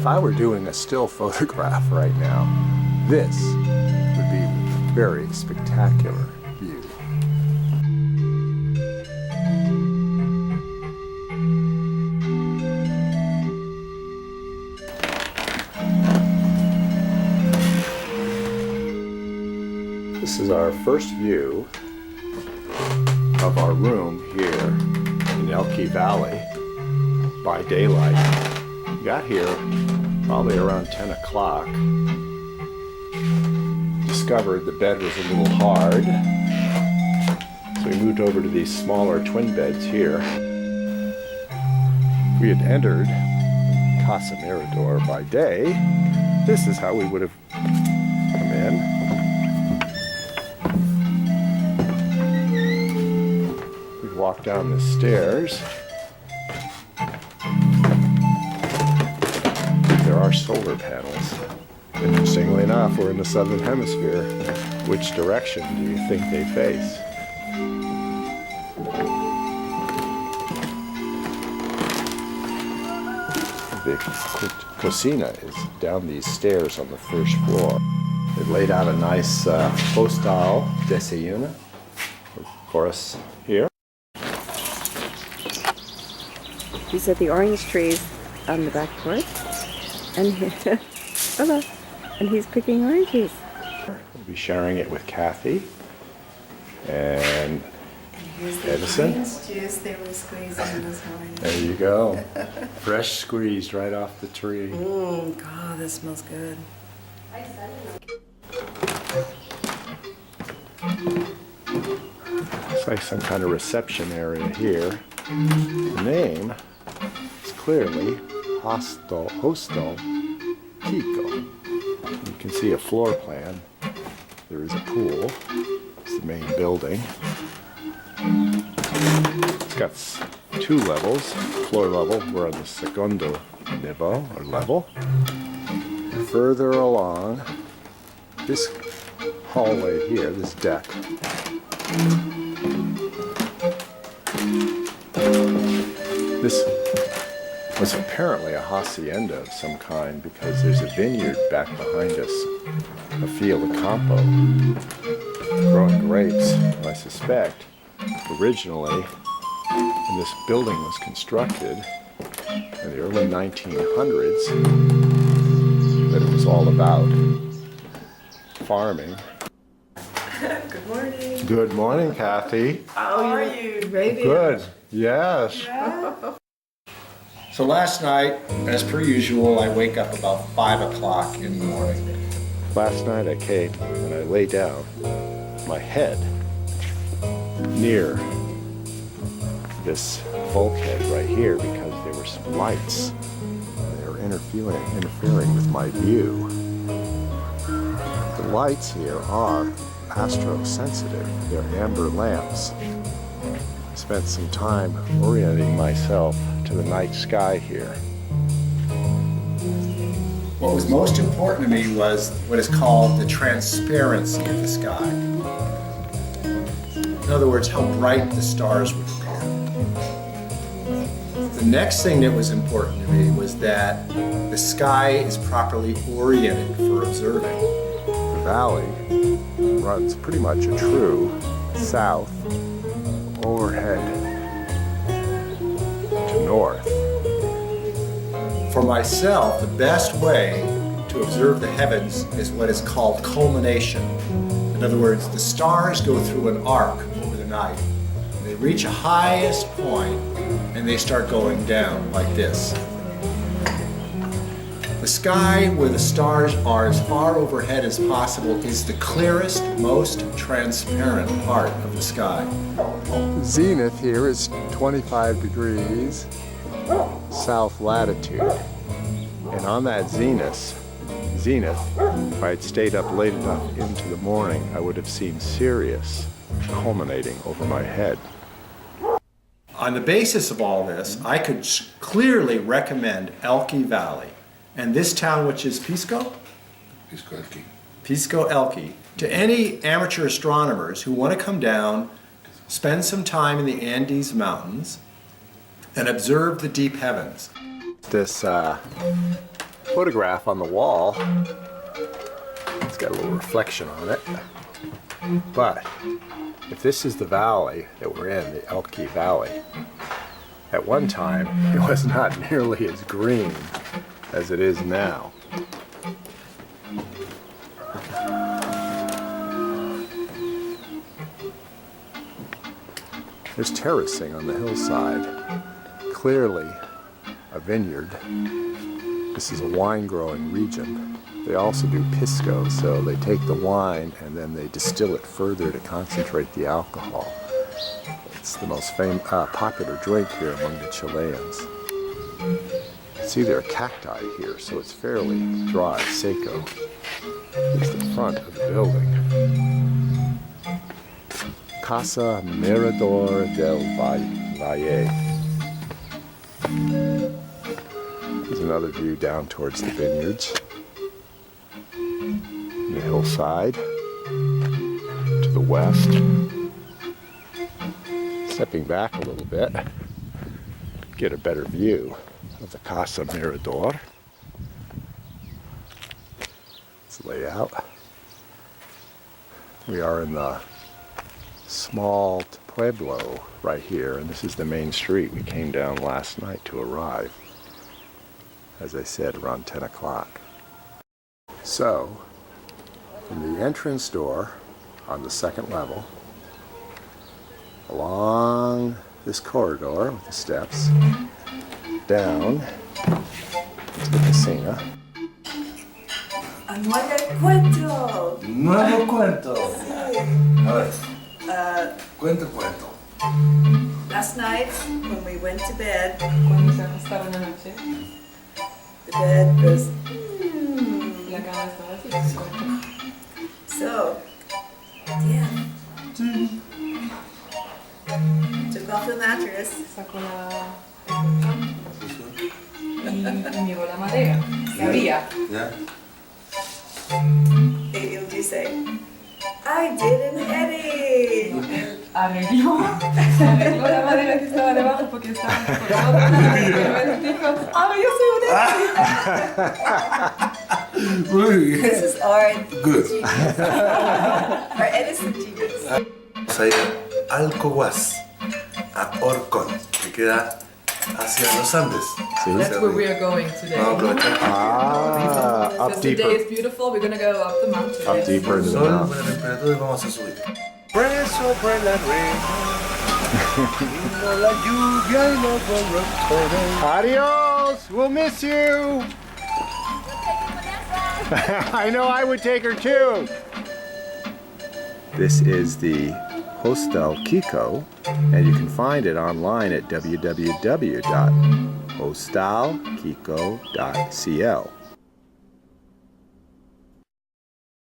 if I were doing a still photograph right now, this would be a very spectacular view. This is our first view of our room here in Elqui Valley by daylight. We got here probably around 10 o'clock. Discovered the bed was a little hard, so we moved over to these smaller twin beds here. If we had entered Casa Mirador by day, this is how we would have come in. Walk down the stairs. There are solar panels. Interestingly enough, we're in the southern hemisphere. Which direction do you think they face? The cocina is down these stairs on the first floor. They've laid out a nice Hostal Desayuno for us here. These are the orange trees on the back porch, and hello, and he's picking oranges. We'll be sharing it with Kathy and here's the Edison. orange juice they were squeezing this morning. There you go, fresh squeezed right off the tree. God, this smells good. It's like some kind of reception area here. The name is clearly Hostal Kiko. You can see a floor plan. There is a pool. It's the main building. It's got two levels. Floor level, we're on the segundo nivel, or level. Further along, this hallway here, this deck, this was apparently a hacienda of some kind because there's a vineyard back behind us, a field of campo, growing grapes. I suspect originally when this building was constructed in the early 1900s, that it was all about farming. Good morning. Good morning, Kathy. How are you? Ready? Good. Yes. Yeah. So last night, as per usual, I wake up about 5 o'clock in the morning. Last night I came and I lay down my head near this bulkhead right here because there were some lights. They were interfering with my view. The lights here are astro-sensitive. They're amber lamps. I spent some time orienting myself to the night sky here. What was most important to me was what is called the transparency of the sky. In other words, how bright the stars would appear. The next thing that was important to me was that the sky is properly oriented for observing. The valley runs pretty much a true south overhead to north. For myself, the best way to observe the heavens is what is called culmination. In other words, the stars go through an arc over the night. They reach a highest point and they start going down like this. The sky where the stars are as far overhead as possible is the clearest, most transparent part of the sky. Zenith here is 25 degrees south latitude. And on that zenith, if I had stayed up late enough into the morning, I would have seen Sirius culminating over my head. On the basis of all this, I could clearly recommend Elqui Valley. And this town, which is Pisco? Pisco Elqui. Pisco Elqui. To any amateur astronomers who want to come down, spend some time in the Andes Mountains, and observe the deep heavens. This photograph on the wall. It's got a little reflection on it. But if this is the valley that we're in, the Elqui Valley, at one time it was not nearly as green as it is now. There's terracing on the hillside, clearly a vineyard. This is a wine growing region. They also do Pisco, so they take the wine and then they distill it further to concentrate the alcohol. It's the most popular drink here among the Chileans. See, there are cacti here, so it's fairly dry, seco. Here's the front of the building. Casa Mirador del Valle. There's another view down towards the vineyards. The hillside to the west. Stepping back a little bit, get a better view of the Casa Mirador. It's layout. We are in the small pueblo right here, and this is the main street we came down last night to arrive. As I said, around 10 o'clock. So, from the entrance door on the second level, along this corridor with the steps, down to the casino. ¡Nuevo cuento! Nuevo cuento. A ver, cuento. Last night, when we went to bed, Cuando se acostaron anoche, the bed was... la cama estaba así. So, yeah. Took off the mattress. Sacó la y miró la madera que había. ¿Ya? It would you say, I didn't edit. Arregló la madera que estaba debajo porque estaba por otra. Dijo, yo soy un edit. Muy bien. This is our Good. genius. Our edison genius. Vamos a ir a Alcohuas, a Orcón, que queda hacia los Andes. See? That's where we are going today. Vamos a aprovechar Up Because the day deeper. is beautiful, we're gonna go up the mountain. Up deeper el into the sol, mountain. buena temperatura y vamos a subir. Adios! We'll miss you! I know I would take her too! This is the Hostal Kiko, and you can find it online at www.hostalkiko.cl.